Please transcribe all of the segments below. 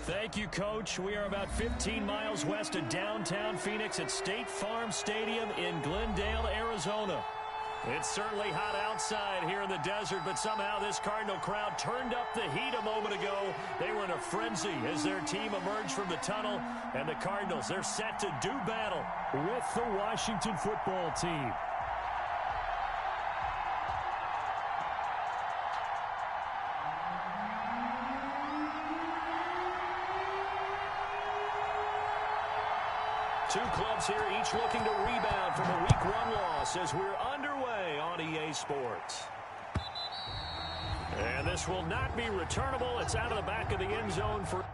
Thank you, Coach. We are about 15 miles west of downtown Phoenix at State Farm Stadium in Glendale, Arizona. It's certainly hot outside here in the desert, but somehow this Cardinal crowd turned up the heat a moment ago. They were in a frenzy as their team emerged from the tunnel, and the Cardinals, they're set to do battle with the Washington football team. Two clubs here, each looking to rebound from a Week 1 loss as we're underway on EA Sports. And this will not be returnable. It's out of the back of the end zone for...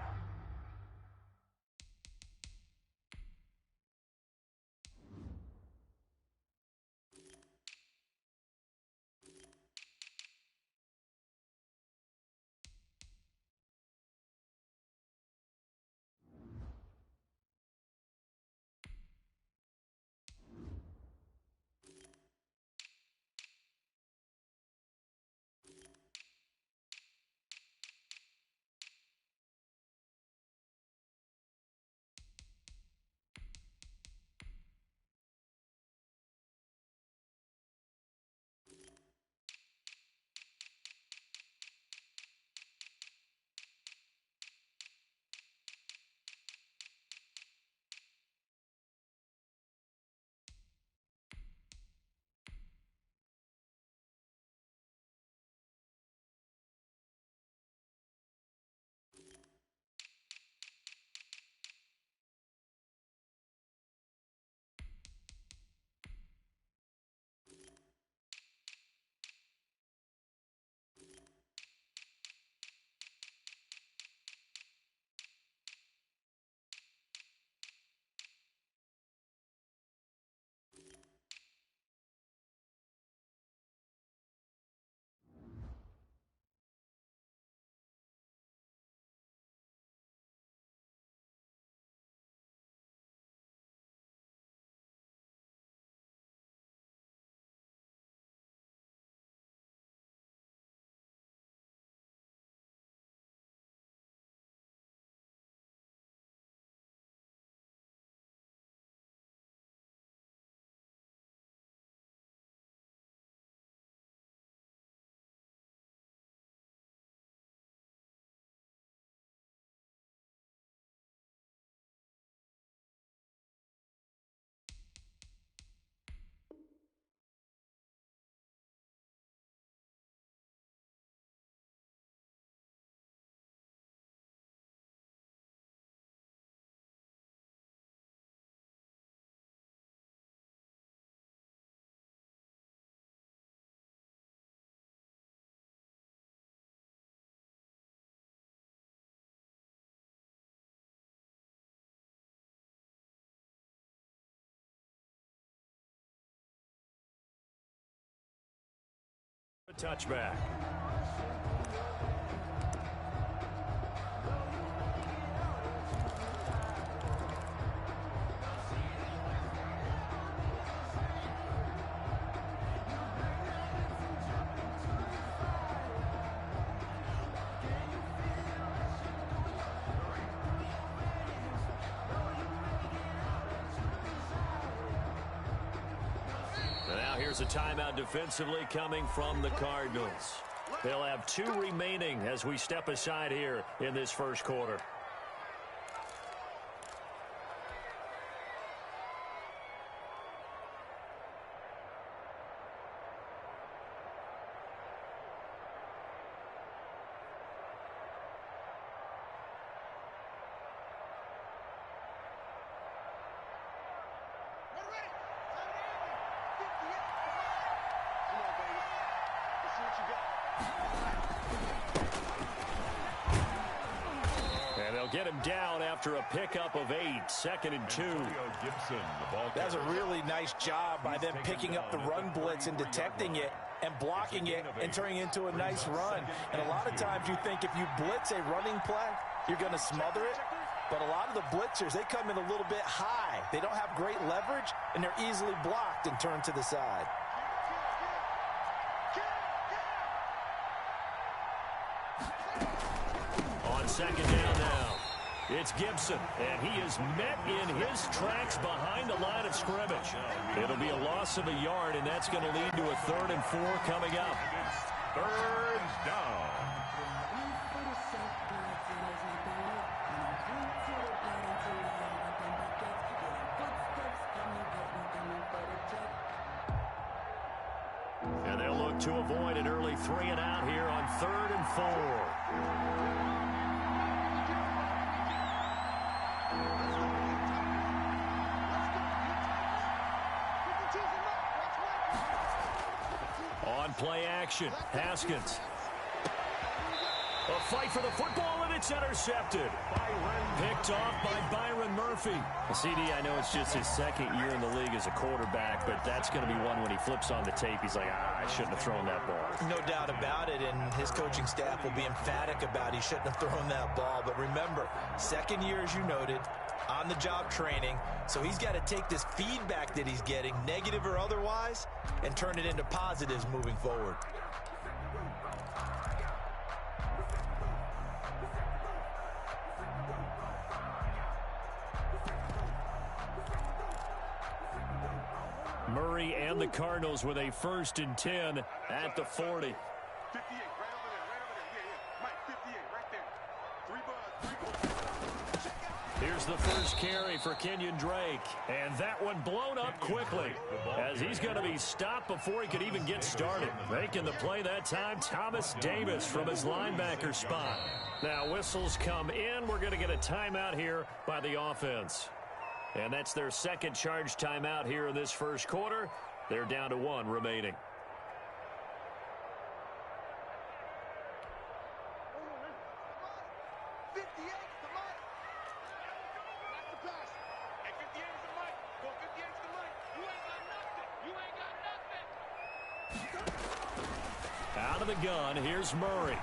touchback. Here's a timeout defensively coming from the Cardinals. They'll have 2 remaining as we step aside here in this first quarter. Get him down after a pickup of 8, 2nd and 2. That's a really nice job by them picking up the run blitz and detecting it and blocking it and turning it into a nice run. And a lot of times you think if you blitz a running play, you're going to smother it. But a lot of the blitzers, they come in a little bit high. They don't have great leverage, and they're easily blocked and turned to the side. On 2nd down now. It's Gibson, and he is met in his tracks behind the line of scrimmage. It'll be a loss of a yard, and that's going to lead to a 3rd and 4 coming up. 3rd down. And they'll look to avoid an early 3 and out here on 3rd and 4. On play action, Haskins. A fight for the football, and it's intercepted. Picked off by Byron Murphy. Well, CD, I know it's just his 2nd year in the league as a quarterback, but that's going to be one when he flips on the tape. He's like, I shouldn't have thrown that ball. No doubt about it, and his coaching staff will be emphatic about he shouldn't have thrown that ball. But remember, 2nd year, as you noted, on-the-job training, so he's got to take this feedback that he's getting, negative or otherwise, and turn it into positives moving forward. Murray and the Cardinals with a 1st and 10 at the 40. 58, right over there, yeah. Mike, 58, right there. 3 buds. Here's the first carry for Kenyon Drake. And that one blown up quickly as he's going to be stopped before he could even get started. Making the play that time, Thomas Davis from his linebacker spot. Now whistles come in. We're going to get a timeout here by the offense. And that's their 2nd charge timeout here in this 1st quarter. They're down to 1 remaining. Out of the gun, here's Murray.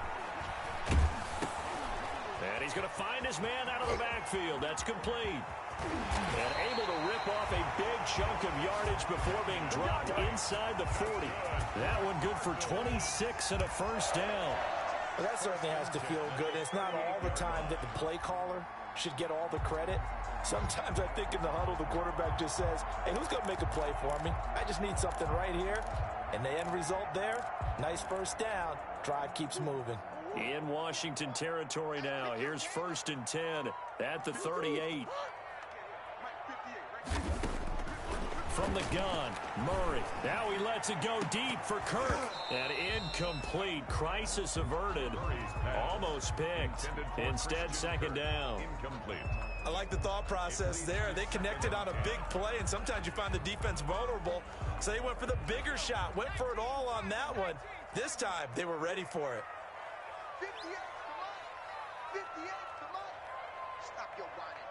And he's going to find his man out of the backfield. That's complete. And able to rip off a big chunk of yardage before being dropped inside the 40. That one good for 26 and a 1st down. Well, that certainly has to feel good. It's not all the time that the play caller should get all the credit. Sometimes I think in the huddle, the quarterback just says, hey, who's going to make a play for me? I just need something right here. And the end result there, nice 1st down. Drive keeps moving. In Washington territory now. Here's 1st and 10 at the 38. From the gun, Murray. Now he lets it go deep for Kirk. And incomplete. Crisis averted. Almost picked. Instead, 2nd down. I like the thought process there. They connected on a big play, and sometimes you find the defense vulnerable. So they went for the bigger shot, went for it all on that one. This time, they were ready for it. 58, come on. 58, come on. Stop your whining.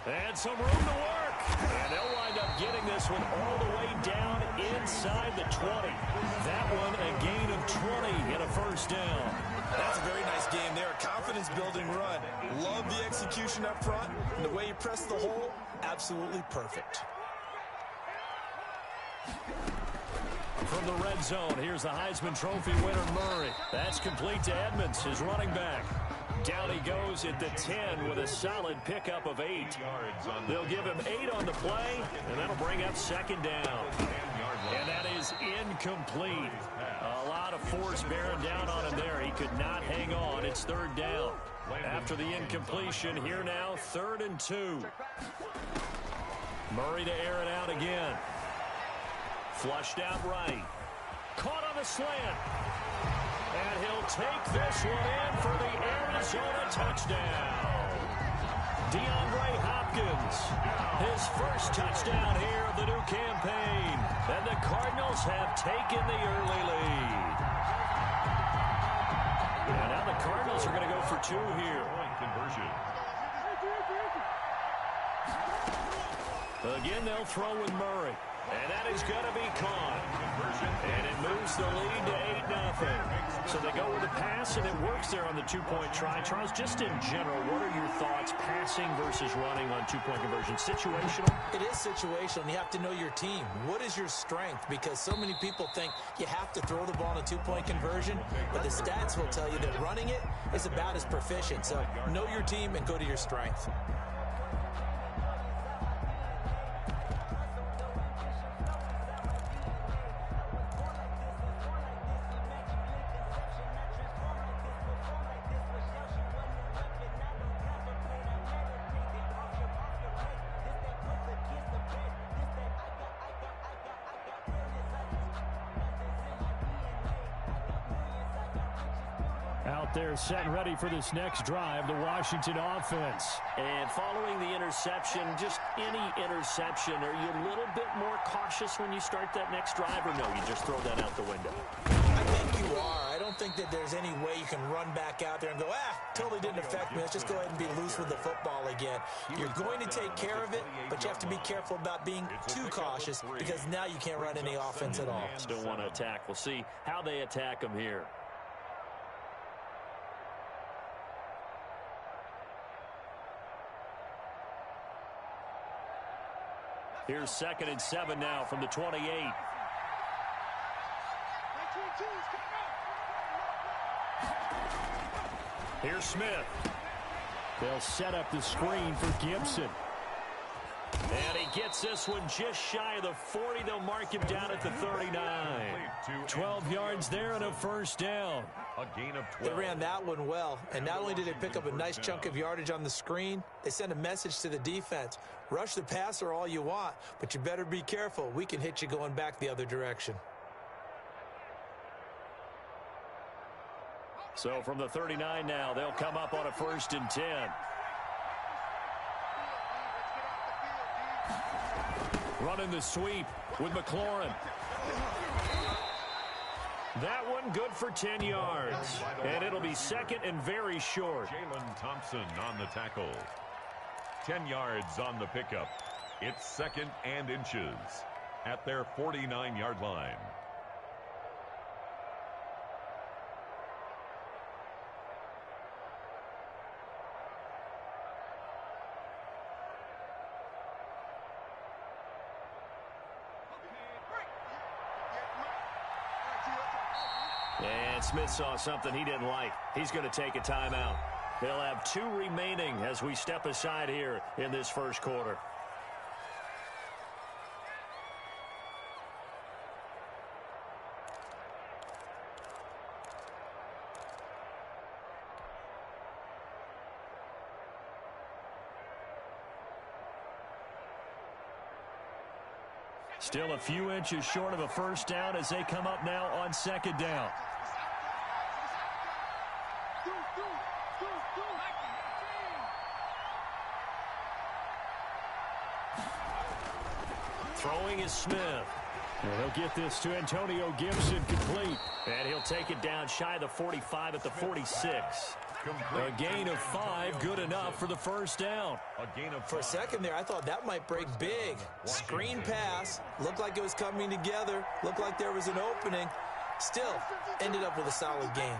And some room to work. And they'll wind up getting this one all the way down inside the 20. That one a gain of 20 and a 1st down. That's a very nice game there. A confidence-building run. Love the execution up front. And the way you press the hole, absolutely perfect. From the red zone, here's the Heisman Trophy winner, Murray. That's complete to Edmonds, his running back. Down he goes at the 10 with a solid pickup of 8. They'll give him 8 on the play, and that'll bring up 2nd down. And that is incomplete. A lot of force bearing down on him there. He could not hang on. It's 3rd down. After the incompletion, here now, 3rd and 2. Murray to air it out again. Flushed out right. Caught on the slant. And he'll take this one in for the Arizona touchdown. DeAndre Hopkins, his 1st touchdown here of the new campaign. And the Cardinals have taken the early lead. And now the Cardinals are going to go for 2 here. Again, they'll throw with Murray. And that is going to be caught. And it moves the lead to 8-0. So they go with the pass, and it works there on the two-point try. Charles, just in general, what are your thoughts passing versus running on two-point conversion? Situational? It is situational, and you have to know your team. What is your strength? Because so many people think you have to throw the ball in a two-point conversion, but the stats will tell you that running it is about as proficient. So know your team and go to your strength. Out there set and ready for this next drive, the Washington offense. And following the interception, just any interception, are you a little bit more cautious when you start that next drive, or no, you just throw that out the window? I think you are. I don't think that there's any way you can run back out there and go, totally didn't affect me. Let's just go ahead and be loose with the football again. You're going to take care of it, but you have to be careful about being too cautious because now you can't run any offense at all. Still want to attack. We'll see how they attack them here. Here's 2nd and 7 now from the 28. Here's Smith. They'll set up the screen for Gibson. And he gets this one just shy of the 40. They'll mark him down at the 39. 12 yards there and a first down. A gain of 12. They ran that one well, and not only did they pick up a nice chunk of yardage on the screen, they sent a message to the defense. Rush the passer all you want, but you better be careful. We can hit you going back the other direction. So from the 39 now, they'll come up on a 1st and 10. Running the sweep with McLaurin. That one good for 10 yards. And it'll be 2nd and very short. Jalen Thompson on the tackle. 10 yards on the pickup. It's 2nd and inches at their 49-yard line. And Smith saw something he didn't like. He's going to take a timeout. They'll have 2 remaining as we step aside here in this first quarter. Still a few inches short of a first down as they come up now on 2nd down. Throwing is Smith. And he'll get this to Antonio Gibson complete. And he'll take it down shy of the 45 at the 46. A gain of 5, good enough for the first down. For a second there, I thought that might break big. Screen pass, looked like it was coming together, looked like there was an opening. Still, ended up with a solid gain.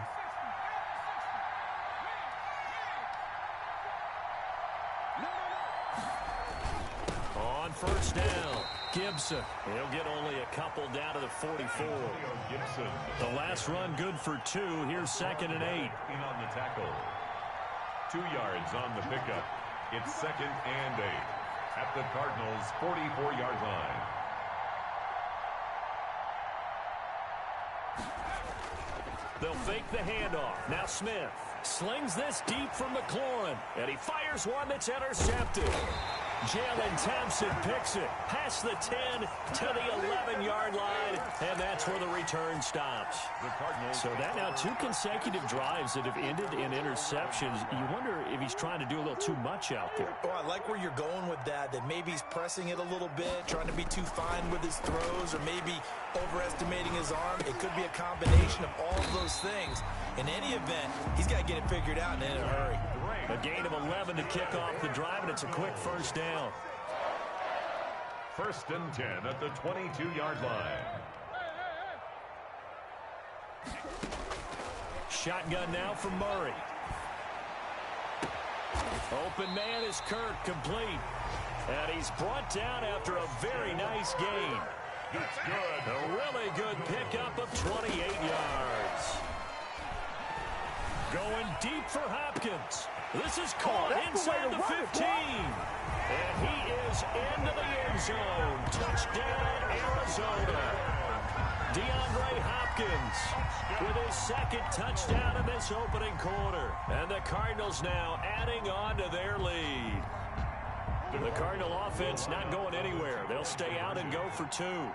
On first down, Gibson. He'll get only a couple down to the 44. The last run good for 2. Here's 2nd and 8. On the tackle. 2 yards on the pickup. It's 2nd and 8 at the Cardinals' 44-yard line. They'll fake the handoff. Now Smith slings this deep from McLaurin. And he fires one that's intercepted. Jalen Thompson picks it past the 10 to the 11-yard line, and that's where the return stops. So that now 2 consecutive drives that have ended in interceptions. You wonder if he's trying to do a little too much out there. Oh, I like where you're going with that maybe he's pressing it a little bit, trying to be too fine with his throws, or maybe overestimating his arm. It could be a combination of all of those things. In any event, he's got to get it figured out and in a hurry. A gain of 11 to kick off the drive, and it's a quick first down. First and 10 at the 22-yard line. Shotgun now for Murray. Open man is Kirk, complete. And he's brought down after a very nice gain. That's good. A really good pickup of 28 yards. Going deep for Hopkins. This is caught inside the 15. And he is into the end zone. Touchdown, Arizona. DeAndre Hopkins with his second touchdown in this opening quarter. And the Cardinals now adding on to their lead. The Cardinal offense not going anywhere. They'll stay out and go for two.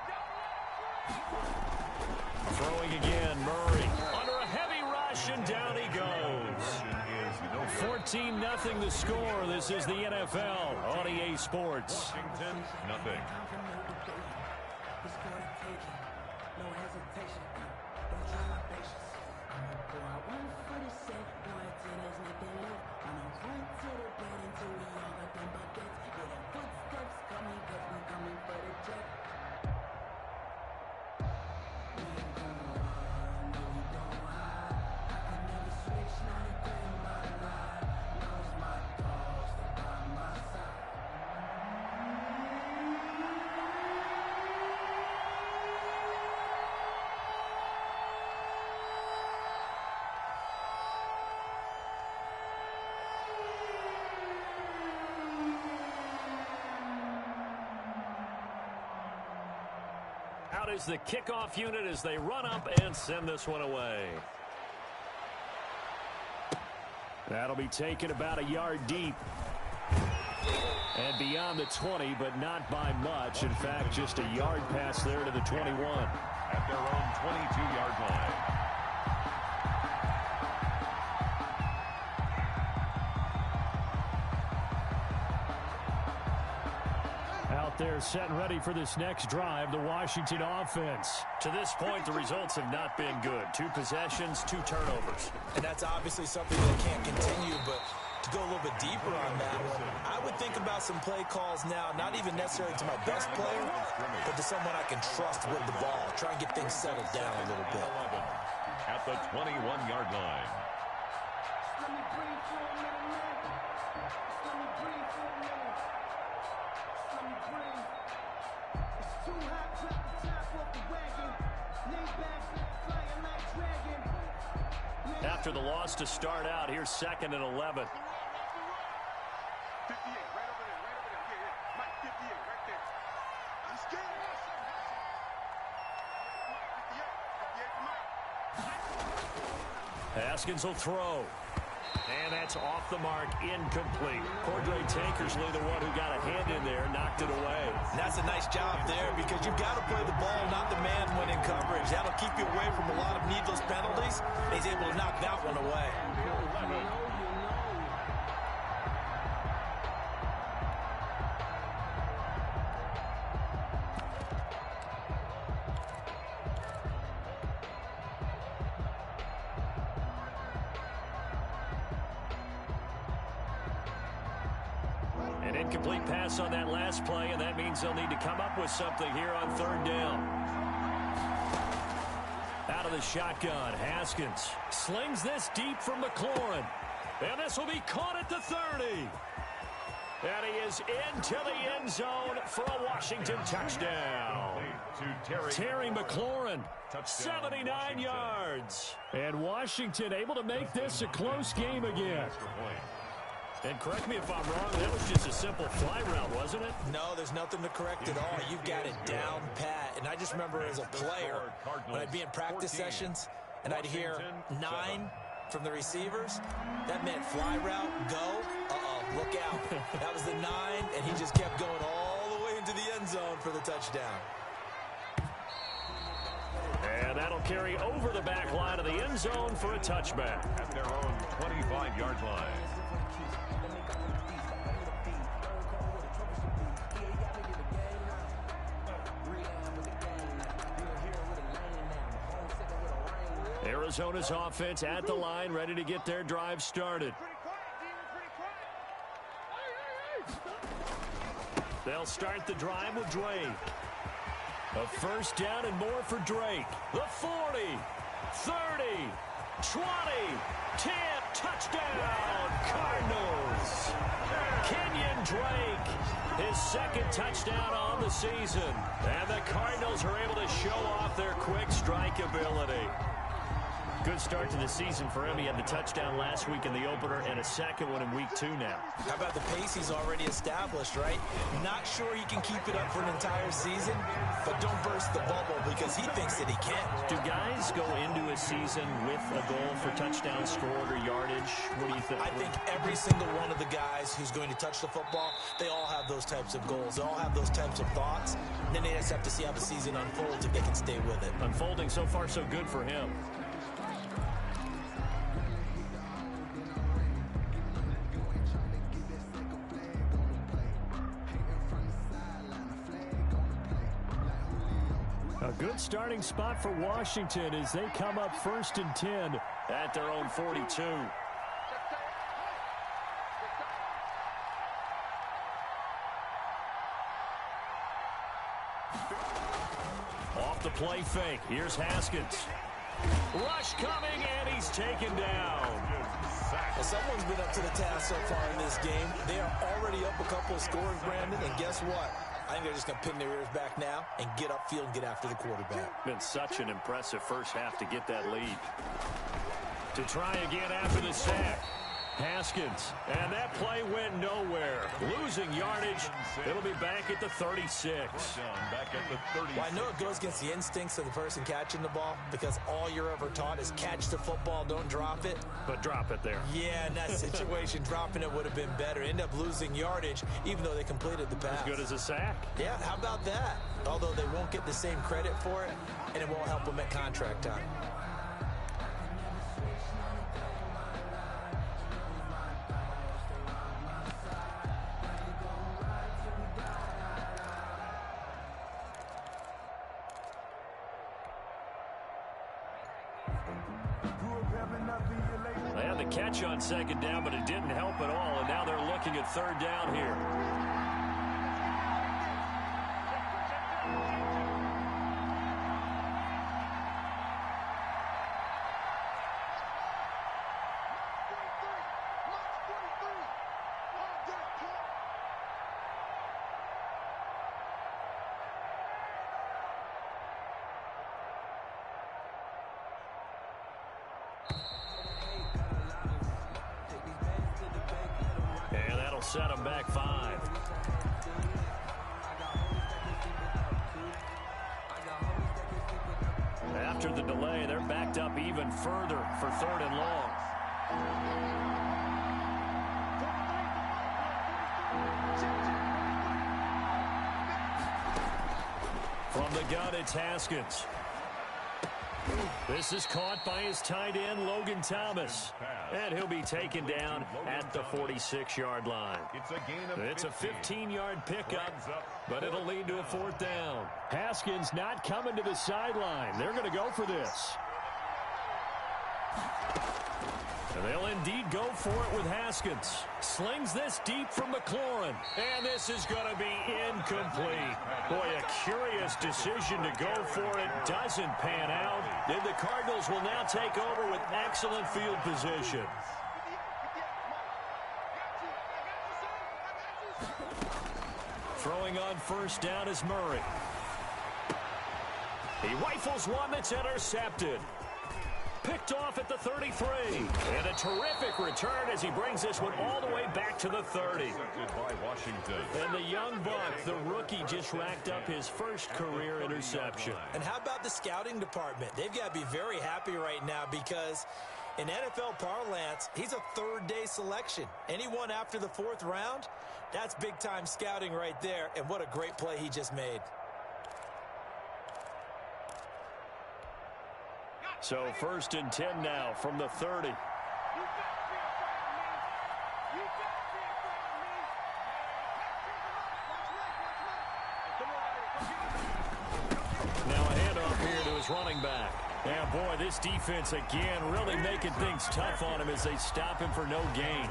Throwing again, Murray. Under a heavy rush, and down he goes. 14-0 the score. This is the NFL on EA Sports. Washington, nothing. Out is the kickoff unit as they run up and send this one away. That'll be taken about a yard deep. And beyond the 20, but not by much. In fact, just a yard pass there to the 21. At their own 22-yard line. Out there set and ready for this next drive, the Washington offense. To this point, the results have not been good. 2 possessions, 2 turnovers. And that's obviously something that can't continue, but to go a little bit deeper on that, I would think about some play calls now, not even necessarily to my best player, but to someone I can trust with the ball. Try and get things settled down a little bit. At the 21-yard line. After the loss to start out, here's 2nd and 11. 58, right over there, yeah. Mike, 58, right there. He's scared. 58, Mike. Haskins will throw. And that's off the mark, incomplete. Cordray Tankersley, the one who got a hand in there, knocked it away. And that's a nice job there because you've got to play the ball, not the man when in coverage. That'll keep you away from a lot of needless penalties. He's able to knock that one away. An incomplete pass on that last play, and that means they'll need to come up with something here on 3rd down. Out of the shotgun, Haskins slings this deep from McLaurin. And this will be caught at the 30. And he is into the end zone for a Washington touchdown. Terry McLaurin, 79 yards. And Washington able to make this a close game again. And correct me if I'm wrong, that was just a simple fly route, wasn't it? No, there's nothing to correct at all. You've got it down pat. And I just remember as a player, when I'd be in practice sessions and I'd hear 9 from the receivers, that meant fly route, go, look out. That was the 9, and he just kept going all the way into the end zone for the touchdown. And that'll carry over the back line of the end zone for a touchback. At their own 25-yard line. Arizona's offense at the line, ready to get their drive started. They'll start the drive with Drake. A first down and more for Drake. The 40, 30, 20, 10, touchdown, Cardinals. Kenyon Drake, his second touchdown on the season. And the Cardinals are able to show off their quick strike ability. Good start to the season for him. He had the touchdown last week in the opener and a second one in week 2 now. How about the pace he's already established, right? Not sure he can keep it up for an entire season, but don't burst the bubble because he thinks that he can. Do guys go into a season with a goal for touchdowns scored or yardage? What do you think? I think every single one of the guys who's going to touch the football, they all have those types of goals. They all have those types of thoughts. And then they just have to see how the season unfolds if they can stay with it. Unfolding so far so good for him. A good starting spot for Washington as they come up 1st and 10 at their own 42. Off the play fake. Here's Haskins. Rush coming, and he's taken down. Well, someone's been up to the task so far in this game. They are already up a couple of scores, Brandon, and guess what? I think they're just going to pin their ears back now and get upfield and get after the quarterback. Been such an impressive first half to get that lead. To try again after the sack. Haskins, and that play went nowhere. Losing yardage. It'll be back at the 36. Back at the 36. Well, I know it goes against the instincts of the person catching the ball because all you're ever taught is catch the football, don't drop it. But drop it there. Yeah, in that situation, dropping it would have been better. End up losing yardage, even though they completed the pass. As good as a sack. Yeah, how about that? Although they won't get the same credit for it, and it won't help them at contract time. They had the catch on 2nd down, but it didn't help at all, and now they're looking at 3rd down here. And that'll set them back 5. After the delay, they're backed up even further for 3rd and long. From the gun, it's Haskins. This is caught by his tight end, Logan Thomas. And he'll be taken down at the 46-yard line. It's a 15-yard pickup, but it'll lead to a 4th down. Haskins not coming to the sideline. They're going to go for this. And they'll indeed go for it with Haskins. Slings this deep from McLaurin. And this is going to be incomplete. Boy, a curious decision to go for it. Doesn't pan out. And the Cardinals will now take over with excellent field position. Throwing on 1st down is Murray. He rifles one that's intercepted. Picked off at the 33. And a terrific return as he brings this one all the way back to the 30. By Washington. And the young buck, the rookie, just racked up his first career interception. And how about the scouting department? They've got to be very happy right now because in NFL parlance, he's a 3rd-day selection. Anyone after the 4th round, that's big-time scouting right there. And what a great play he just made. So 1st and 10 now from the 30. Now a handoff here to his running back. And boy, this defense again really making things tough on him as they stop him for no gain.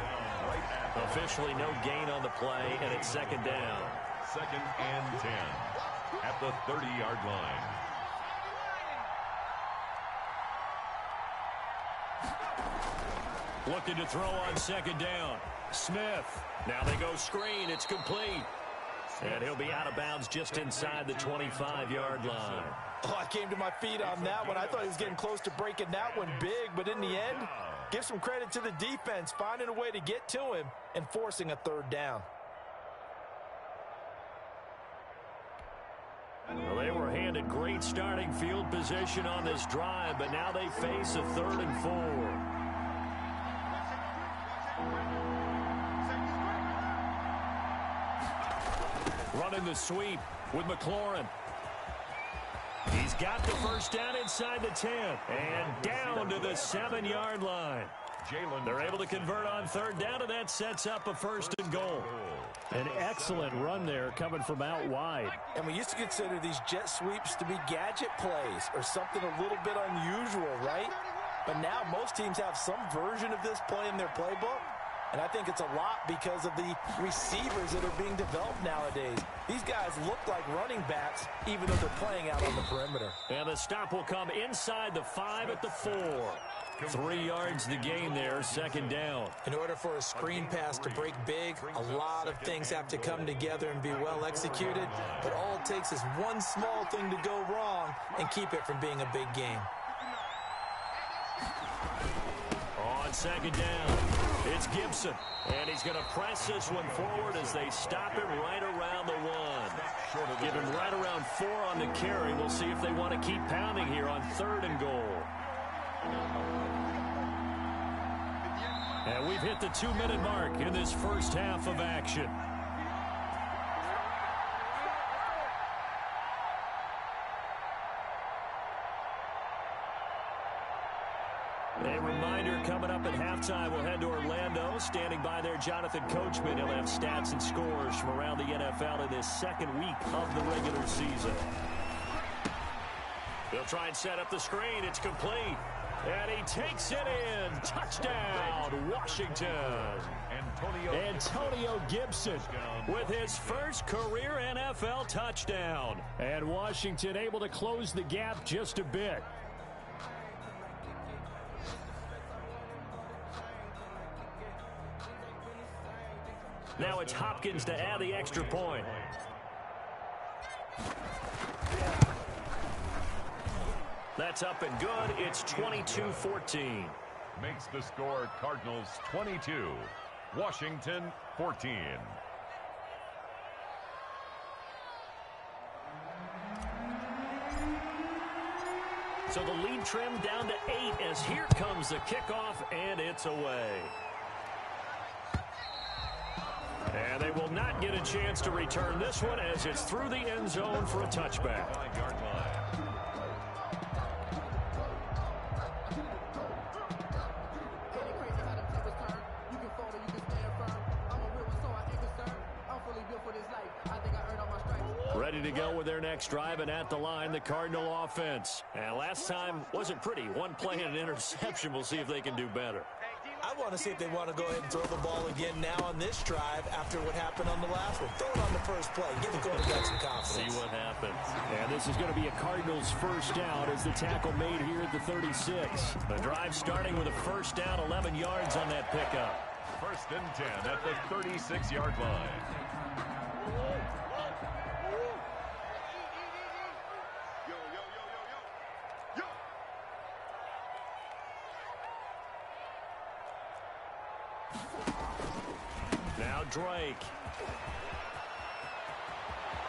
Officially no gain on the play, and it's 2nd down. second and 10 at the 30-yard line. Looking to throw on second down. Smith. Now they go screen. It's complete. And he'll be out of bounds just inside the 25-yard line. Oh, I came to my feet on that one. I thought he was getting close to breaking that one big, but in the end, give some credit to the defense, finding a way to get to him and forcing a third down. Well, they were handed great starting field position on this drive, but now they face a 3rd and 4. Running the sweep with McLaurin. He's got the first down inside the 10 and down to the 7-yard line. They're able to convert on 3rd down, and that sets up a 1st and goal. An excellent run there coming from out wide. And we used to consider these jet sweeps to be gadget plays or something a little bit unusual, right? But now most teams have some version of this play in their playbook. And I think it's a lot because of the receivers that are being developed nowadays. These guys look like running backs, even though they're playing out on the perimeter. And the stop will come inside the 5 at the 4. 3 yards the gain there, 2nd down. In order for a screen pass to break big, a lot of things have to come together and be well executed. But all it takes is one small thing to go wrong and keep it from being a big game. On 2nd down, it's Gibson. And he's going to press this one forward as they stop him right around the 1. Give him right around 4 on the carry. We'll see if they want to keep pounding here on 3rd and goal. And we've hit the 2-minute mark in this first half of action. A reminder, coming up at halftime, we'll head to Orlando. Standing by there, Jonathan Coachman. He'll have stats and scores from around the NFL in this 2nd week of the regular season. He'll try and set up the screen. It's complete. And he takes it in. Touchdown, Washington. Antonio Gibson with his first career NFL touchdown. And Washington able to close the gap just a bit. Now it's Hopkins to add the extra point. That's up and good. It's 22-14. Makes the score Cardinals 22, Washington 14. So the lead trimmed down to 8 as here comes the kickoff, and it's away. And they will not get a chance to return this one as it's through the end zone for a touchback. 5-yard line. Ready to go with their next drive, and at the line, the Cardinal offense. And last time wasn't pretty. One play and an interception. We'll see if they can do better. I want to see if they want to go ahead and throw the ball again now on this drive after what happened on the last one. Throw it on the first play. Give the quarterback some confidence. See what happens. And this is going to be a Cardinals first down as the tackle made here at the 36. The drive starting with a first down, 11 yards on that pickup. 1st and 10 at the 36-yard line. Now Drake.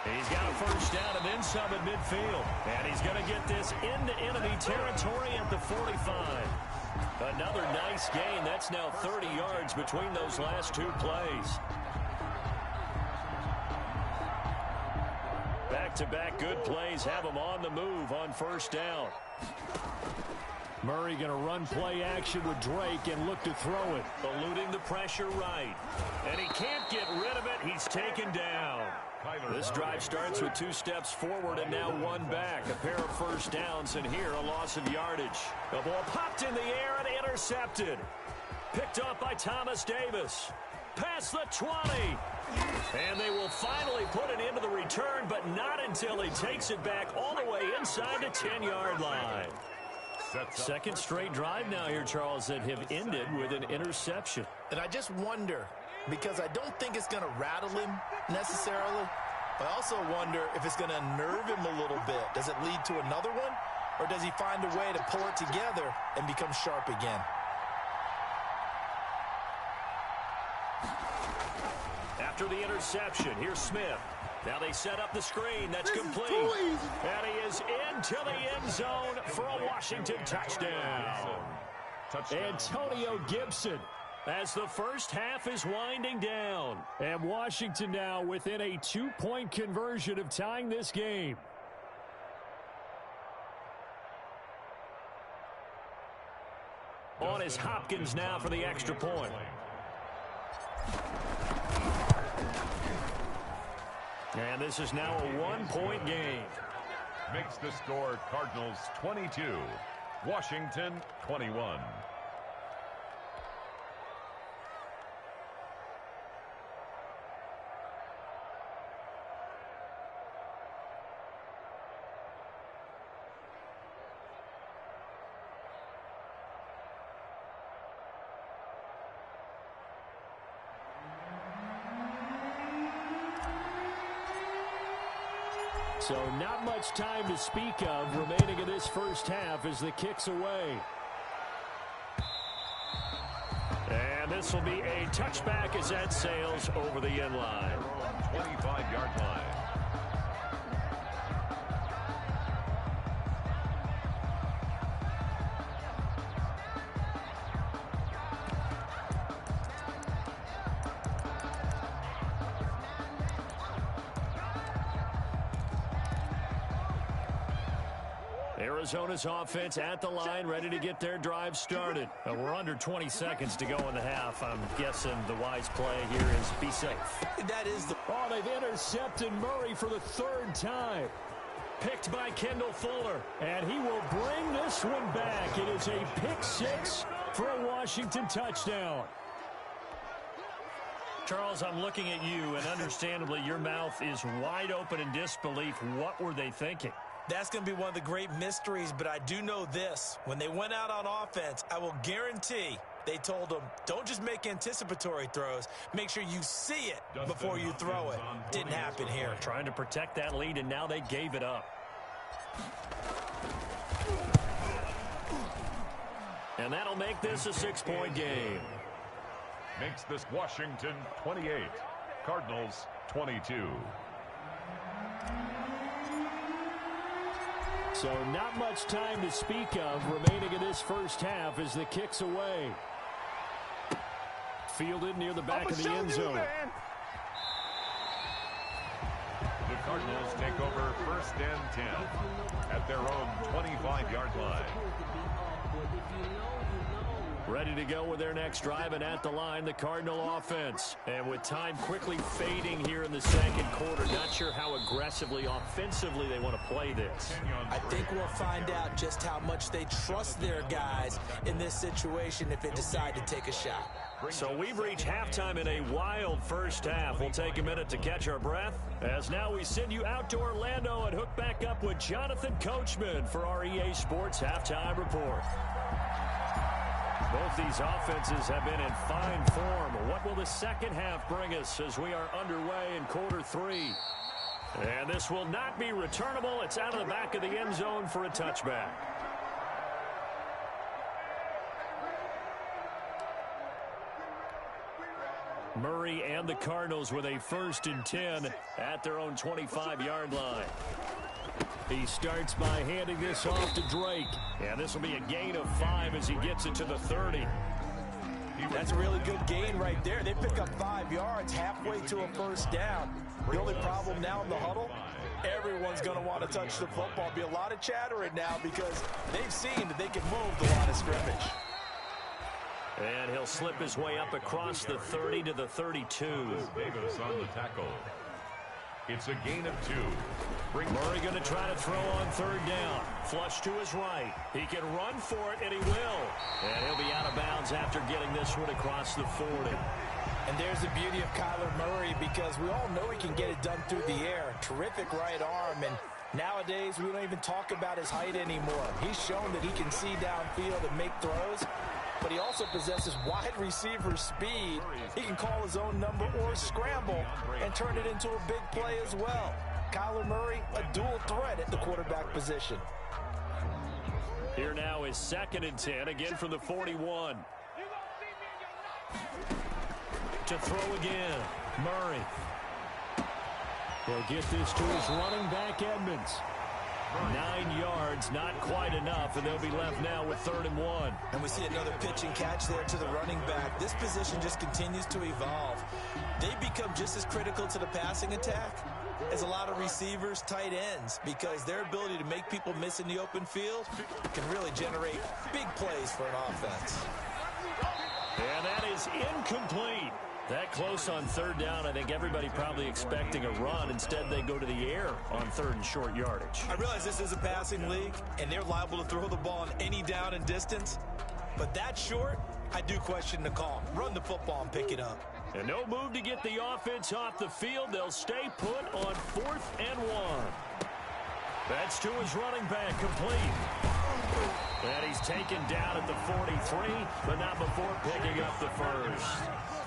He's got a first down and then some at midfield. And he's going to get this into enemy territory at the 45. Another nice gain. That's now 30 yards between those last 2 plays. Back-to-back good plays have him on the move on first down. Murray going to run play action with Drake and look to throw it. Eluding the pressure right. And he can't get rid of it. He's taken down. This drive starts with 2 steps forward and now 1 back. A pair of first downs, and here a loss of yardage. The ball popped in the air and intercepted. Picked up by Thomas Davis. past the 20. And they will finally put an end to the return, but not until he takes it back all the way inside the 10-yard line. Second straight drive now here, Charles, that have ended with an interception. And I just wonder, because I don't think it's going to rattle him necessarily, but I also wonder if it's going to unnerve him a little bit. Does it lead to another one, or does he find a way to pull it together and become sharp again? After the interception, here's Smith. Now they set up the screen. That's complete. And he is into the end zone for a Washington touchdown. Antonio Gibson, as the first half is winding down. And Washington now within a 2-point conversion of tying this game. On is Hopkins now for the extra point. And this is now a 1-point game. Makes the score Cardinals 22, Washington 21. So not much time to speak of remaining in this first half as the kick's away. And this will be a touchback as that sails over the end line. 25-yard line. Arizona's offense at the line, ready to get their drive started. We're under 20 seconds to go in the half. I'm guessing the wise play here is be safe. That is the... Oh, they've intercepted Murray for the third time. Picked by Kendall Fuller, and he will bring this one back. It is a pick six for a Washington touchdown. Charles, I'm looking at you, and understandably, your mouth is wide open in disbelief. What were they thinking? That's going to be one of the great mysteries, but I do know this. When they went out on offense, I will guarantee they told them, don't just make anticipatory throws. Make sure you see it before you throw it. Didn't happen here. Trying to protect that lead, and now they gave it up. And that'll make this a 6-point game. Makes this Washington 28, Cardinals 22. So not much time to speak of remaining in this first half as the kick's away. Fielded near the back of the end zone. The Cardinals take over first and 10 at their own 25-yard line. Ready to go with their next drive, and at the line, the Cardinal offense. And with time quickly fading here in the second quarter, not sure how aggressively, offensively they want to play this. I think we'll find out just how much they trust their guys in this situation if they decide to take a shot. So we've reached halftime in a wild first half. We'll take a minute to catch our breath, as now we send you out to Orlando and hook back up with Jonathan Coachman for our EA Sports Halftime Report. Both these offenses have been in fine form. What will the second half bring us as we are underway in quarter three? And this will not be returnable. It's out of the back of the end zone for a touchback. Murray and the Cardinals with a 1st and 10 at their own 25-yard line. He starts by handing this off to Drake. And this will be a gain of 5 as he gets it to the 30. That's a really good gain right there. They pick up 5 yards halfway to a first down. The only problem now in the huddle, everyone's going to want to touch the football. Be a lot of chattering now because they've seen that they can move the line of scrimmage. And he'll slip his way up across the 30 to the 32. Davis on the tackle. It's a gain of 2. Murray going to try to throw on 3rd down. Flush to his right. He can run for it, and he will. And he'll be out of bounds after getting this one across the 40. And there's the beauty of Kyler Murray, because we all know he can get it done through the air. Terrific right arm, and nowadays we don't even talk about his height anymore. He's shown that he can see downfield and make throws, but he also possesses wide receiver speed. He can call his own number or scramble and turn it into a big play as well. Kyler Murray, a dual threat at the quarterback position. Here now is 2nd and 10, again from the 41. To throw again, Murray. They'll get this to his running back, Edmonds. 9 yards, not quite enough, and they'll be left now with 3rd and 1. And we see another pitch and catch there to the running back. This position just continues to evolve. They become just as critical to the passing attack as a lot of receivers, tight ends, because their ability to make people miss in the open field can really generate big plays for an offense. And that is incomplete. That close on 3rd down. I think everybody probably expecting a run. Instead, they go to the air on 3rd and short yardage. I realize this is a passing league, and they're liable to throw the ball on any down and distance. But that short, I do question the call. Run the football and pick it up. And no move to get the offense off the field. They'll stay put on 4th and 1. That's to his running back, complete. And he's taken down at the 43, but not before picking up the first.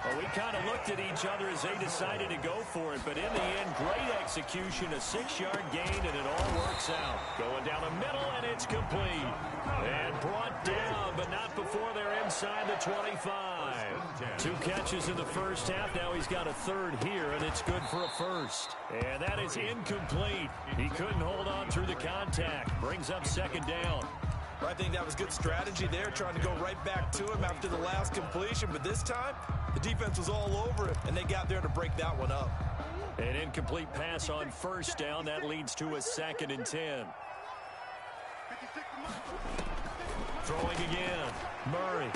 Well, we kind of looked at each other as they decided to go for it, but in the end, great execution, a 6-yard gain, and it all works out. Going down the middle, and it's complete. And brought down, but not before they're inside the 25. 2 catches in the first half. Now he's got a 3rd here, and it's good for a first. And that is incomplete. He couldn't hold on through the contact. Brings up 2nd down. I think that was good strategy there, trying to go right back to him after the last completion. But this time, the defense was all over it, and they got there to break that one up. An incomplete pass on 1st down. That leads to a 2nd and 10. Throwing again, Murray.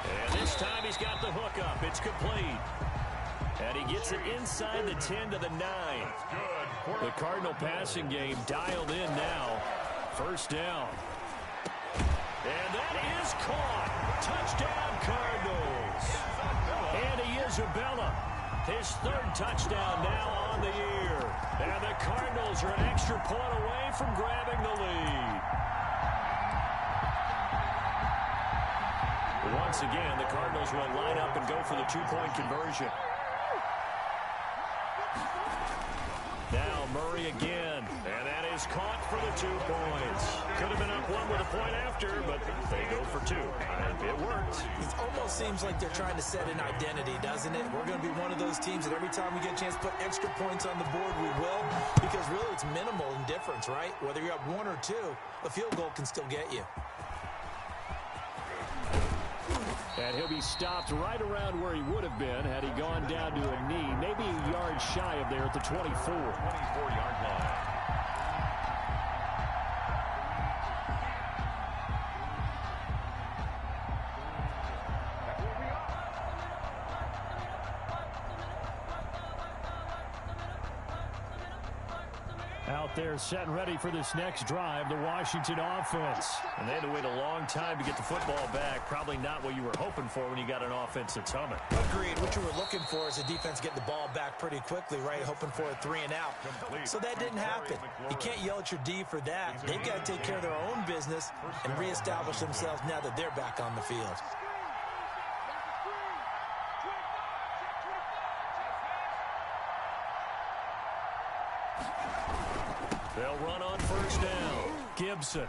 And this time he's got the hook up. It's complete. And he gets it inside the 10 to the 9. The Cardinal passing game dialed in now. 1st down. And that is caught. Touchdown, Cardinals. Andy Isabella, his 3rd touchdown now on the year. And the Cardinals are an extra point away from grabbing the lead. Once again, the Cardinals will line up and go for the 2-point conversion. Now Murray again, and that is caught for the 2 points. Could have been up 1 with a point after, but they go for 2. And it worked. It almost seems like they're trying to set an identity, doesn't it? We're going to be one of those teams that every time we get a chance to put extra points on the board, we will. Because really it's minimal in difference, right? Whether you're up 1 or 2, a field goal can still get you. And he'll be stopped right around where he would have been had he gone down to a knee, maybe a yard shy of there at the 24. 24-yard line. Out there set and ready for this next drive, the Washington offense. And they had to wait a long time to get the football back. Probably not what you were hoping for when you got an offense that's humming. Agreed. What you were looking for is a defense getting the ball back pretty quickly, right? Hoping for a 3 and out. So that didn't happen. You can't yell at your D for that. They've got to take care of their own business and reestablish themselves now that they're back on the field. They'll run on 1st down. Gibson.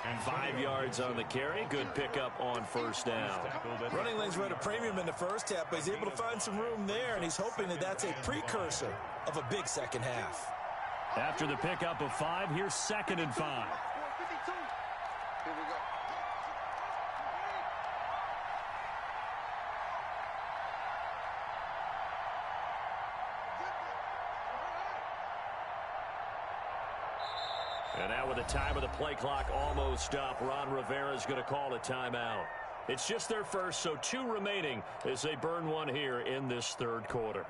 And 5 yards on the carry. Good pickup on 1st down. Running lanes were at a premium in the first half, but he's able to find some room there, and he's hoping that that's a precursor of a big second half. After the pickup of 5, here's 2nd and 5. Here we go. And now with the time of the play clock almost up, Ron Rivera's going to call a timeout. It's just their first, so 2 remaining as they burn 1 here in this 3rd quarter.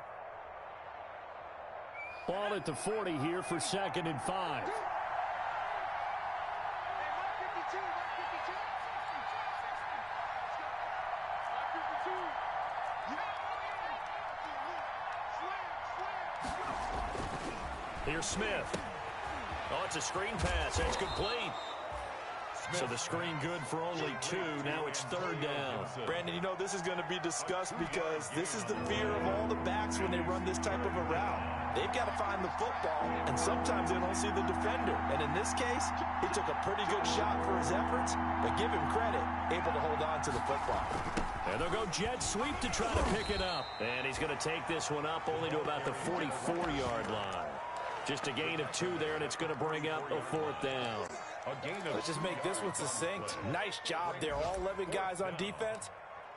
Ball at the 40 here for 2nd and 5. Here's Smith. Oh, it's a screen pass. It's complete. So the screen good for only 2. Now it's 3rd down. Brandon, you know, this is going to be discussed because this is the fear of all the backs when they run this type of a route. They've got to find the football, and sometimes they don't see the defender. And in this case, he took a pretty good shot for his efforts, but give him credit, able to hold on to the football. And they'll go jet sweep to try to pick it up. And he's going to take this one up only to about the 44-yard line. Just a gain of 2 there, and it's going to bring up a 4th down. Let's just make this one succinct. Nice job there. All 11 guys on defense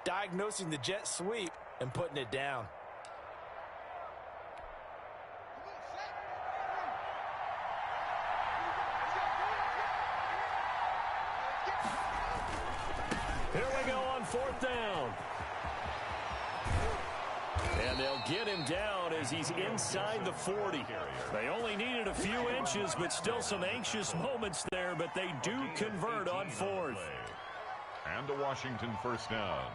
diagnosing the jet sweep and putting it down. Here we go on 4th down. And they'll get him down as he's inside the 40. They only needed a few inches, but still some anxious moments there, but they do convert on 4th. And a Washington 1st down.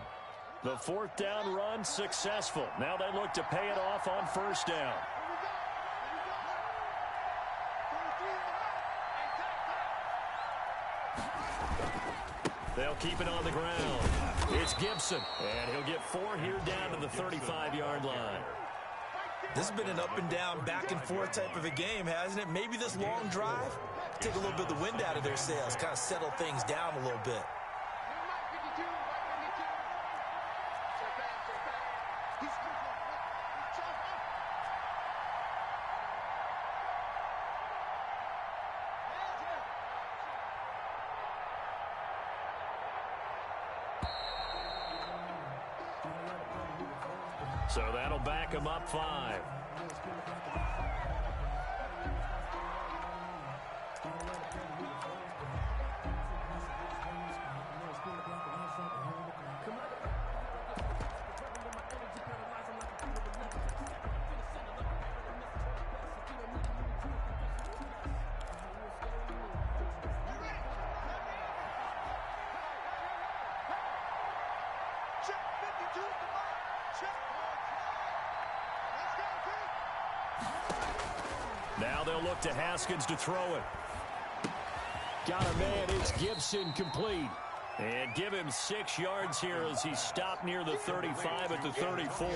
The 4th down run successful. Now they look to pay it off on 1st down. They'll keep it on the ground. It's Gibson, and he'll get 4 here down to the 35-yard line. This has been an up and down, back and forth type of a game, hasn't it? Maybe this long drive, take a little bit of the wind out of their sails, kind of settle things down a little bit. So that'll back him up 5. Now they'll look to Haskins to throw it. Got a man. It's Gibson complete. And give him 6 yards here as he's stopped near the 35 at the 34.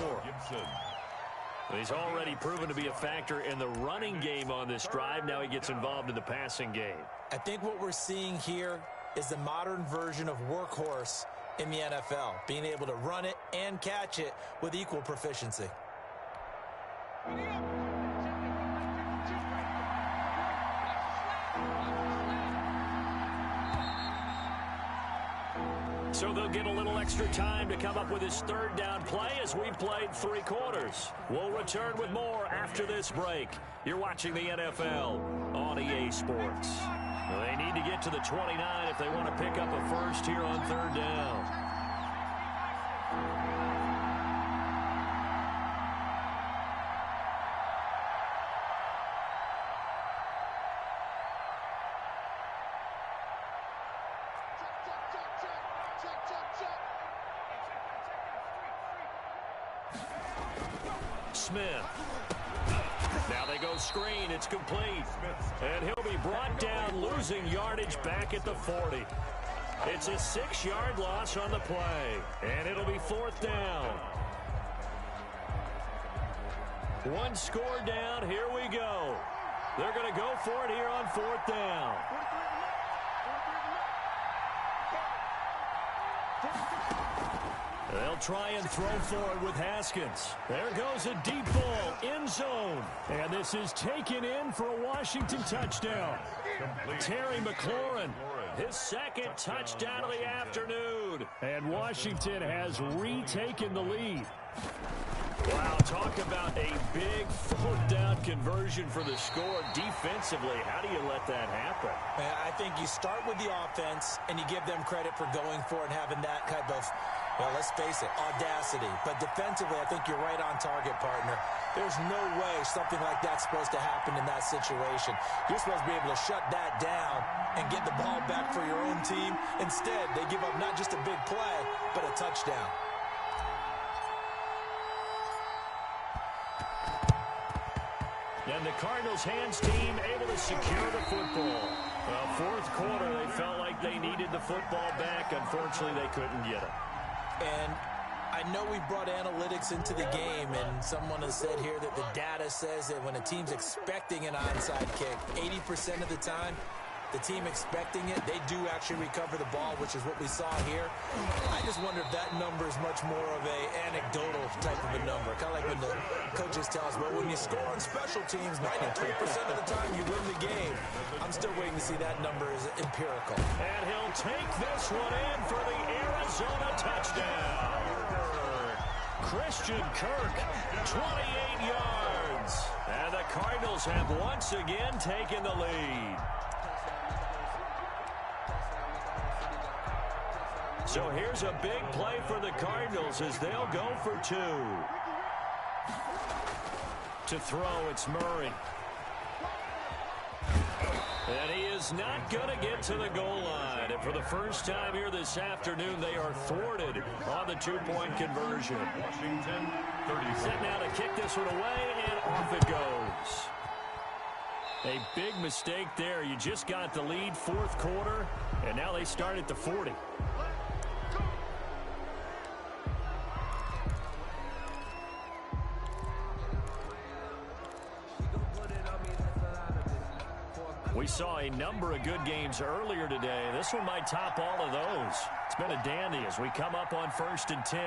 He's already proven to be a factor in the running game on this drive. Now he gets involved in the passing game. I think what we're seeing here is the modern version of workhorse in the NFL, being able to run it and catch it with equal proficiency. So they'll get a little extra time to come up with his 3rd down play as we've played 3 quarters. We'll return with more after this break. You're watching the NFL on EA Sports. They need to get to the 29 if they want to pick up a first here on 3rd down. Smith. Now they go screen. It's complete. And he'll be brought down, losing yardage back at the 40. It's a 6-yard loss on the play. And it'll be 4th down. 1 score down. Here we go. They're going to go for it here on 4th down. They'll try and throw forward with Haskins. There goes a deep ball, end zone. And this is taken in for a Washington touchdown. Terry McLaurin, his 2nd touchdown of the afternoon. And Washington has retaken the lead. Wow, talk about a big 4th down conversion for the score defensively. How do you let that happen? I think you start with the offense and you give them credit for going for it and having that type of, well, let's face it, audacity. But defensively, I think you're right on target, partner. There's no way something like that's supposed to happen in that situation. You're supposed to be able to shut that down and get the ball back for your own team. Instead, they give up not just a big play, but a touchdown. And the Cardinals hands team able to secure the football. Well, fourth quarter, they felt like they needed the football back. Unfortunately, they couldn't get it. And I know we brought analytics into the game, and someone has said here that the data says that when a team's expecting an onside kick, 80% of the time, the team expecting it, they do actually recover the ball, which is what we saw here. I just wonder if that number is much more of a anecdotal type of a number. Kind of like when the coaches tell us, well, when you score on special teams, 93% of the time you win the game. I'm still waiting to see that number is empirical. And he'll take this one in for the Arizona touchdown. Christian Kirk, 28 yards. And the Cardinals have once again taken the lead. So here's a big play for the Cardinals as they'll go for two. To throw, it's Murray. And he is not going to get to the goal line. And for the first time here this afternoon, they are thwarted on the two-point conversion. Washington, 34. Set now to kick this one away, and off it goes. A big mistake there. You just got the lead fourth quarter, and now they start at the 40. We saw a number of good games earlier today. This one might top all of those. It's been a dandy as we come up on 1st and 10.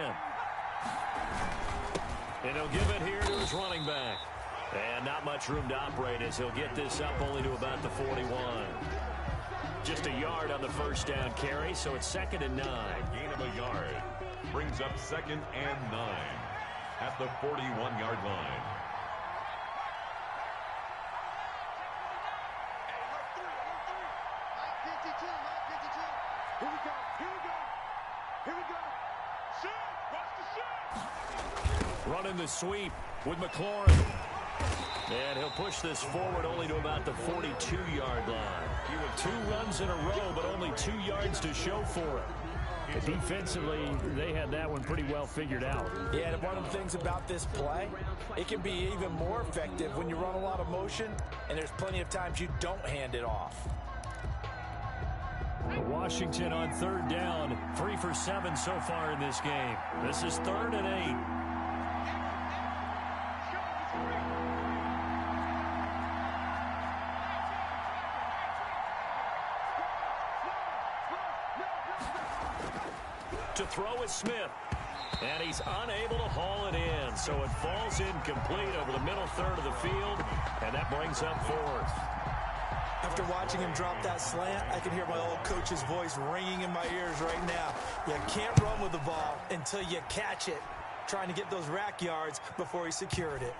And he'll give it here to his running back. And not much room to operate as he'll get this up only to about the 41. Just a yard on the first down carry, so it's 2nd and 9. Gain of a yard brings up 2nd and 9 at the 41-yard line. Running the sweep with McLaurin. And he'll push this forward only to about the 42-yard line. He with 2 runs in a row, but only 2 yards to show for it. Defensively, they had that one pretty well figured out. Yeah, and one of the things about this play, it can be even more effective when you run a lot of motion, and there's plenty of times you don't hand it off. Washington on 3rd down, 3 for 7 so far in this game. This is 3rd and 8. To throw is Smith. And he's unable to haul it in. So it falls incomplete over the middle third of the field. And that brings up 4th. After watching him drop that slant, I can hear my old coach's voice ringing in my ears right now. You can't run with the ball until you catch it. Trying to get those rack yards before he secured it.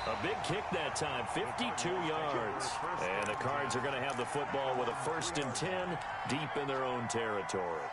A big kick that time, 52 yards. And the Cards are going to have the football with a 1st and 10 deep in their own territory.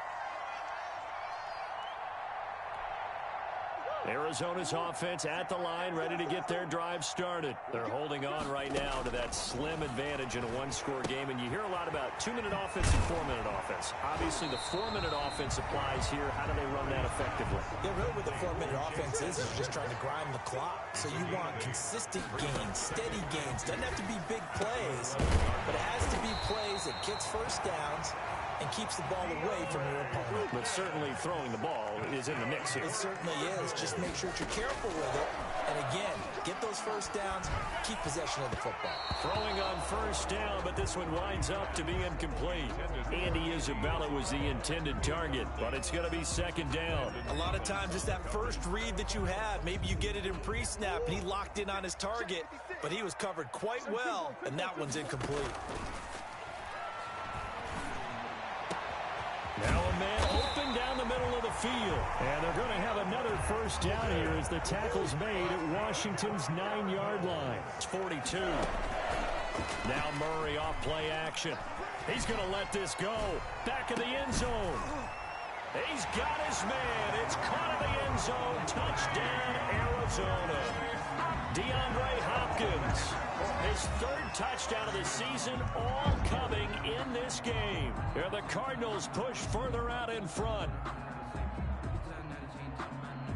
Arizona's offense at the line, ready to get their drive started. They're holding on right now to that slim advantage in a one-score game, and you hear a lot about 2-minute offense and 4-minute offense. Obviously, the 4-minute offense applies here. How do they run that effectively? Yeah, really what the 4-minute offense is just trying to grind the clock. So you want consistent gains, steady gains. Doesn't have to be big plays, but it has to be plays that gets first downs and keeps the ball away from your opponent. But certainly throwing the ball is in the mix here. It certainly is. Just make sure that you're careful with it. And again, get those first downs, keep possession of the football. Throwing on 1st down, but this one winds up to be incomplete. Andy Isabella was the intended target, but it's going to be 2nd down. A lot of times it's that first read that you have. Maybe you get it in pre-snap, and he locked in on his target, but he was covered quite well, and that one's incomplete. Now a man open down the middle of the field. And they're going to have another 1st down here as the tackle's made at Washington's 9-yard line. It's 42. Now Murray off play action. He's going to let this go. Back in the end zone. He's got his man. It's caught in the end zone. Touchdown, Arizona. DeAndre Hopkins. His 3rd touchdown of the season, all coming in this game. And the Cardinals push further out in front.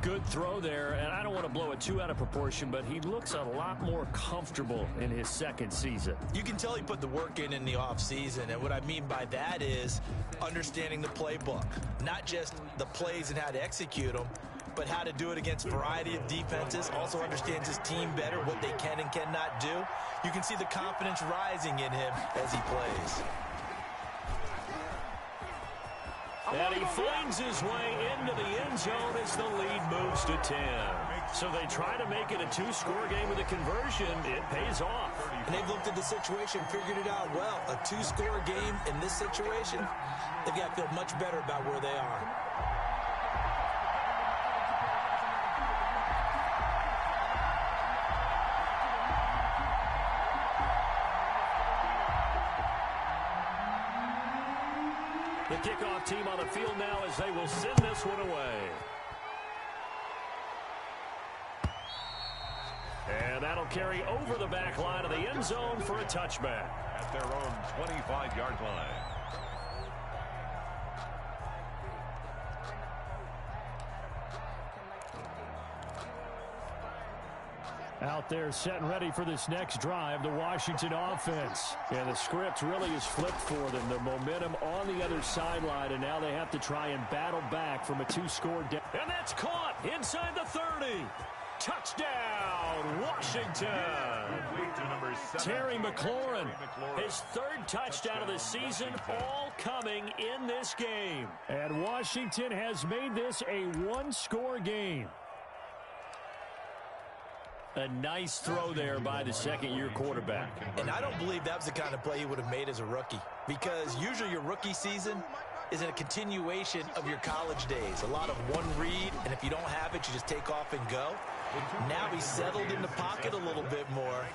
Good throw there, and I don't want to blow it too out of proportion, but he looks a lot more comfortable in his second season. You can tell he put the work in the offseason, and what I mean by that is understanding the playbook. Not just the plays and how to execute them, but how to do it against a variety of defenses. Also understands his team better, what they can and cannot do. You can see the confidence rising in him as he plays. And he finds his way into the end zone as the lead moves to 10. So they try to make it a two-score game with a conversion. It pays off. And they've looked at the situation, figured it out well. A two-score game in this situation, they've got to feel much better about where they are. The kickoff team on the field now as they will send this one away. And that'll carry over the back line of the end zone for a touchback. At their own 25-yard line. Out there set and ready for this next drive, the Washington offense. And the script really is flipped for them. The momentum on the other sideline, and now they have to try and battle back from a two-score down. And that's caught inside the 30. Touchdown, Washington. Terry McLaurin, his third touchdown of the season, all coming in this game. And Washington has made this a one-score game. A nice throw there by the second-year quarterback. And I don't believe that was the kind of play he would have made as a rookie, because usually your rookie season is a continuation of your college days. A lot of one read, and if you don't have it, you just take off and go. Now he's settled in the pocket a little bit more,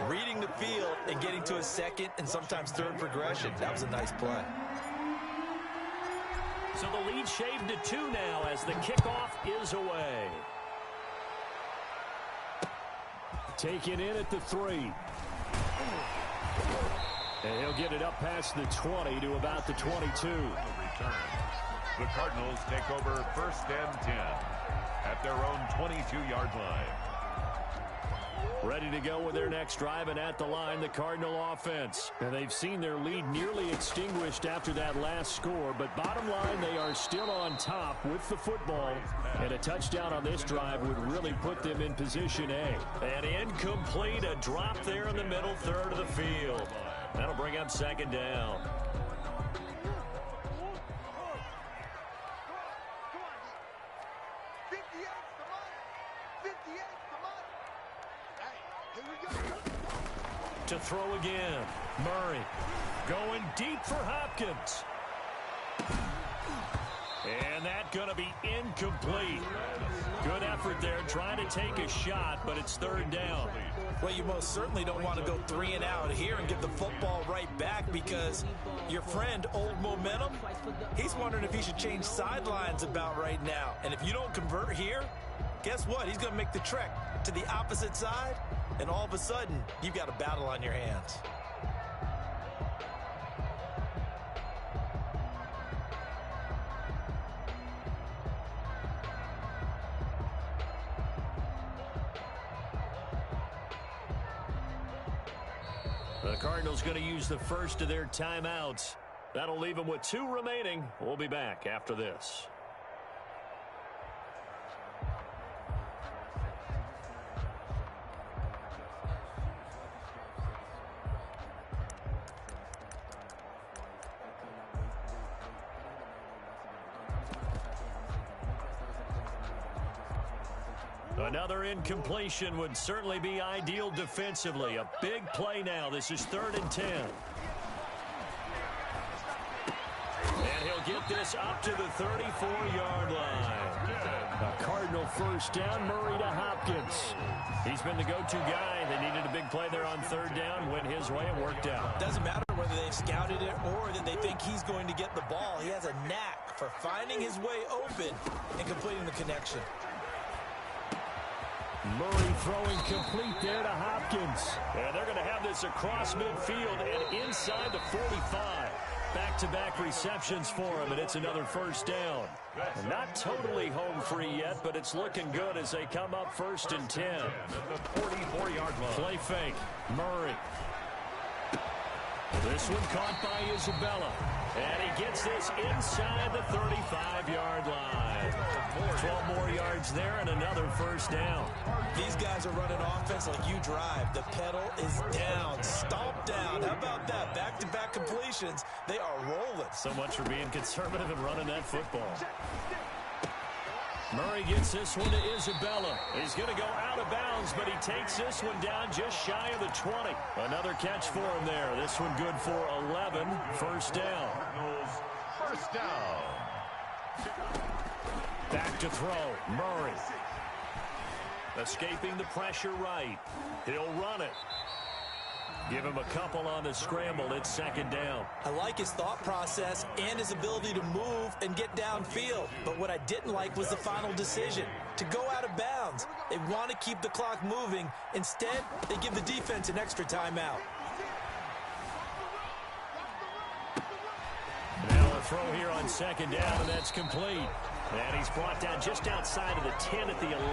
reading the field and getting to his second and sometimes third progression. That was a nice play. So the lead shaved to 2 now as the kickoff is away. Taken in at the 3. And he'll get it up past the 20 to about the 22. The Cardinals take over 1st and 10 at their own 22-yard line. Ready to go with their next drive, and at the line, the Cardinal offense. And they've seen their lead nearly extinguished after that last score, but bottom line, they are still on top with the football, and a touchdown on this drive would really put them in position A. And incomplete, a drop there in the middle third of the field. That'll bring up 2nd down. To throw again. Murray going deep for Hopkins. And that's going to be incomplete. Good effort there trying to take a shot, but it's 3rd down. Well, you most certainly don't want to go 3 and out here and get the football right back, because your friend, Old Momentum, he's wondering if he should change sidelines about right now. And if you don't convert here, guess what? He's going to make the trek to the opposite side, and all of a sudden, you've got a battle on your hands. The Cardinals going to use the first of their timeouts. That'll leave them with 2 remaining. We'll be back after this. Another incompletion would certainly be ideal defensively. A big play now. This is 3rd and 10. And he'll get this up to the 34-yard line. A Cardinal first down. Murray to Hopkins. He's been the go-to guy. They needed a big play there on 3rd down. Went his way and worked out. Doesn't matter whether they've scouted it or that they think he's going to get the ball. He has a knack for finding his way open and completing the connection. Murray throwing complete there to Hopkins. And they're going to have this across midfield and inside the 45. Back Back-to-back receptions for him, and it's another first down. Not totally home free yet, but it's looking good as they come up 1st and 10. The 44-yard line. Play fake. Murray. This one caught by Isabella. And he gets this inside the 35-yard line. 12 more yards there and another first down. These guys are running offense like you drive. The pedal is down. Stomp down. How about that? Back-to-back completions. They are rolling. So much for being conservative and running that football. Murray gets this one to Isabella. He's going to go out of bounds, but he takes this one down just shy of the 20. Another catch for him there. This one good for 11. First down. First down. Back to throw. Murray. Escaping the pressure right. He'll run it. Give him a couple on the scramble. It's 2nd down. I like his thought process and his ability to move and get downfield. But what I didn't like was the final decision, to go out of bounds. They want to keep the clock moving. Instead, they give the defense an extra timeout. Now a throw here on 2nd down, and that's complete. And he's brought down just outside of the 10 at the 11.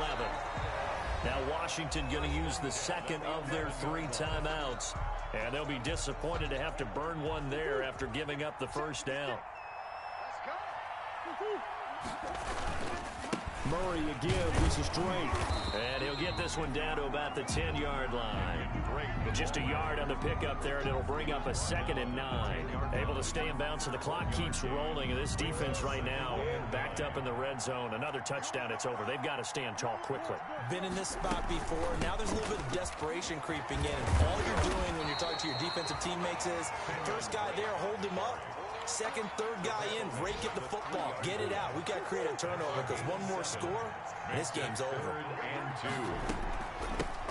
Now Washington going to use the 2nd of their 3 timeouts. And they'll be disappointed to have to burn one there after giving up the first down. Murray again. This is Drake. And he'll get this one down to about the 10-yard line. Just a yard on the pickup there, and it'll bring up a 2nd and 9. Able to stay in bounds, so the clock keeps rolling. And this defense right now backed up in the red zone. Another touchdown, it's over. They've got to stand tall quickly. Been in this spot before. Now there's a little bit of desperation creeping in. And all you're doing when you're talking to your defensive teammates is, first guy there, hold him up. 2nd, 3rd guy in, break it the football. Get it out. We've got to create a turnover because one more score, and this game's over.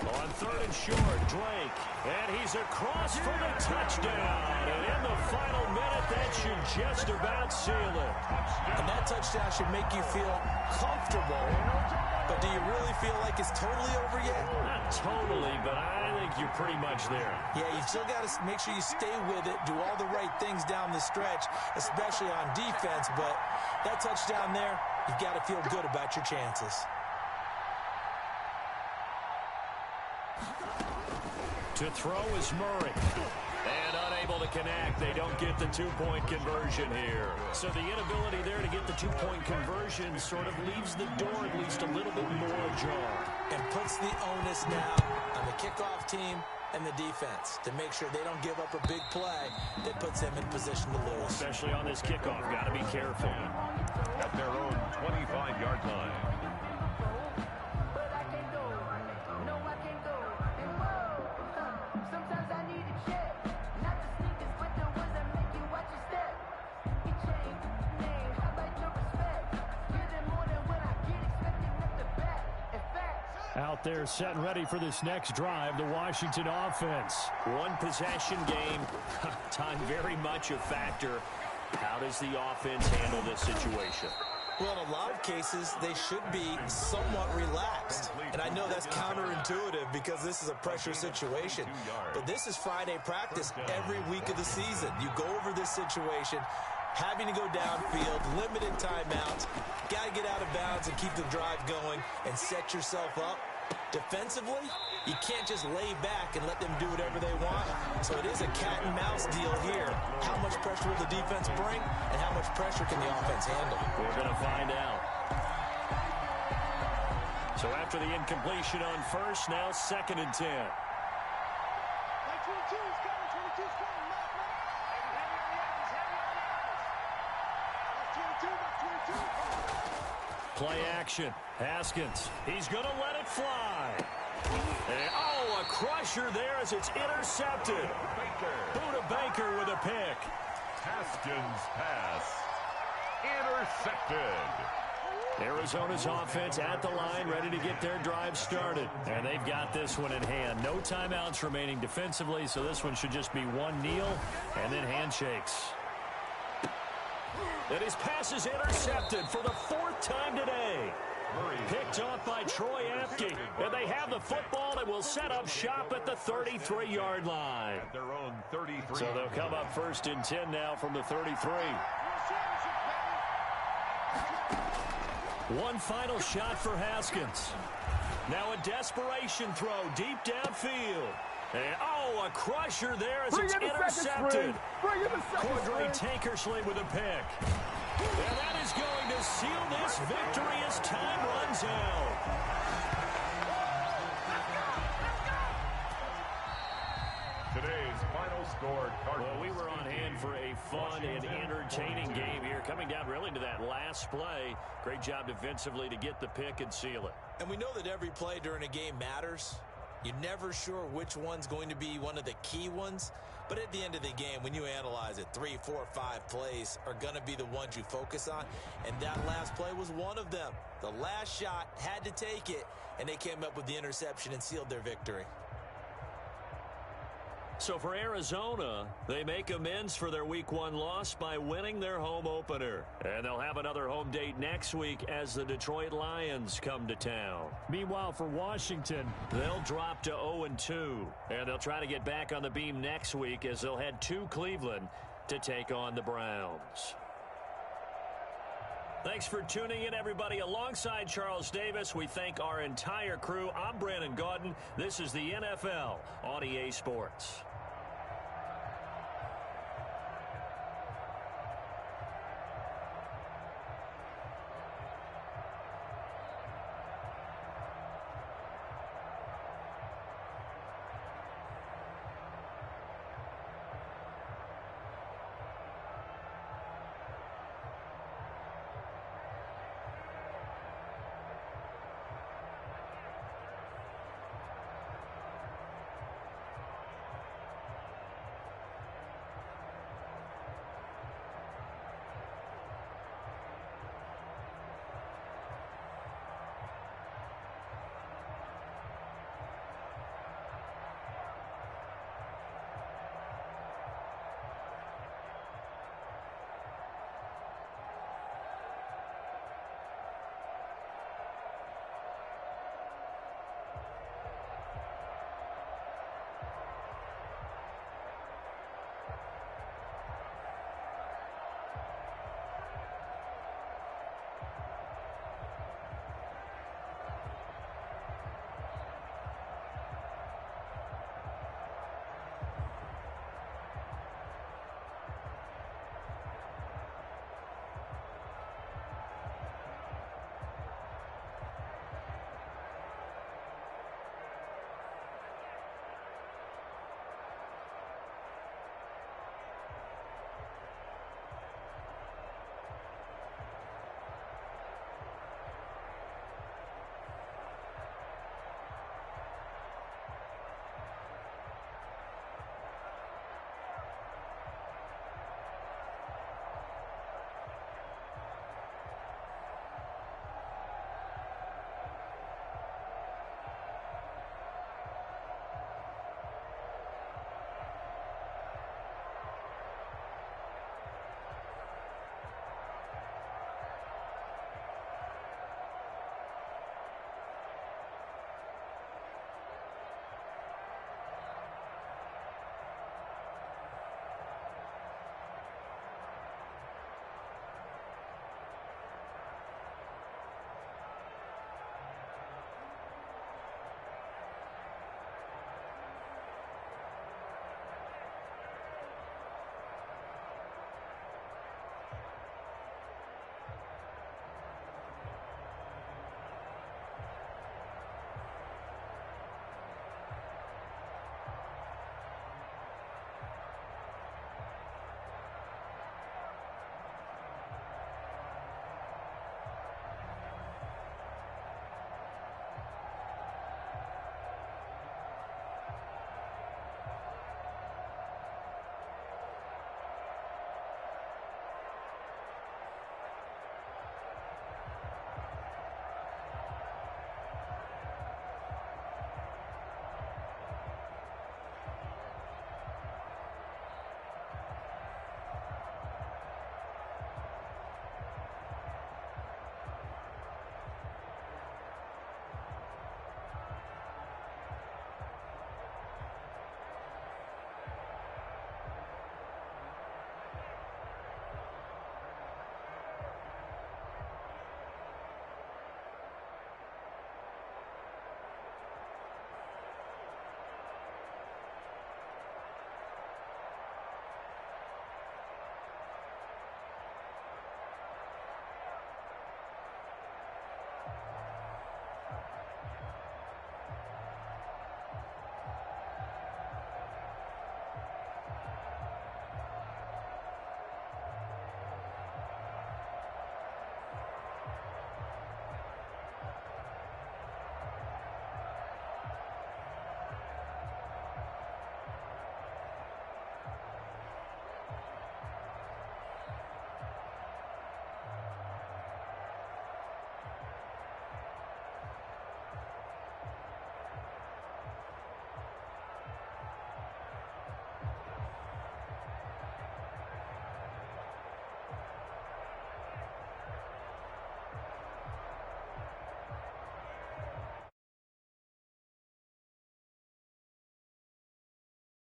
On 3rd and short, Drake. And he's across for the touchdown. And in the final minute, that should just about seal it. And that touchdown should make you feel comfortable. But do you really feel like it's totally over yet? Not totally, but I think you're pretty much there. Yeah, you still got to make sure you stay with it, do all the right things down the stretch, especially on defense. But that touchdown there, you've got to feel good about your chances. To throw is Murray. And unable to connect. They don't get the 2-point conversion here. So the inability there to get the 2-point conversion sort of leaves the door at least a little bit more ajar. And puts the onus now on the kickoff team and the defense to make sure they don't give up a big play that puts them in position to lose. Especially on this kickoff. Got to be careful. At their own 25-yard line. Out there set and ready for this next drive, the Washington offense. One possession game. Time very much a factor. How does the offense handle this situation? Well, in a lot of cases, they should be somewhat relaxed. And I know that's counterintuitive because this is a pressure situation. But this is Friday practice every week of the season. You go over this situation, having to go downfield, limited timeouts, got to get out of bounds and keep the drive going and set yourself up. Defensively, you can't just lay back and let them do whatever they want. So it is a cat and mouse deal here. How much pressure will the defense bring and how much pressure can the offense handle? We're going to find out. So after the incompletion on first, now 2nd and 10. Play action. Haskins. He's going to let it fly. And, oh, a crusher there as it's intercepted. Buda Baker with a pick. Haskins' pass intercepted. Arizona's offense at the line, ready to get their drive started. And they've got this one in hand. No timeouts remaining defensively, so this one should just be one kneel and then handshakes. And his pass is intercepted for the 4th time today. Picked off by Troy Apke. And they have the football and will set up shop at the 33-yard line. At their own 33. So they'll come up 1st and 10 now from the 33. One final shot for Haskins. Now a desperation throw deep downfield. And, a crusher there as it's intercepted. Cordray Tankersley with a pick. And that is going to seal this victory as time runs out. Today's final score, Cardinals. Well, we were on hand for a fun and entertaining game here. Coming down really to that last play. Great job defensively to get the pick and seal it. And we know that every play during a game matters. You're never sure which one's going to be one of the key ones. But at the end of the game, when you analyze it, 3, 4, 5 plays are going to be the ones you focus on. And that last play was one of them. The last shot had to take it, and they came up with the interception and sealed their victory. So for Arizona, they make amends for their Week 1 loss by winning their home opener. And they'll have another home date next week as the Detroit Lions come to town. Meanwhile, for Washington, they'll drop to 0-2. And they'll try to get back on the beam next week as they'll head to Cleveland to take on the Browns. Thanks for tuning in, everybody. Alongside Charles Davis, we thank our entire crew. I'm Brandon Gaudin. This is the NFL on EA Sports.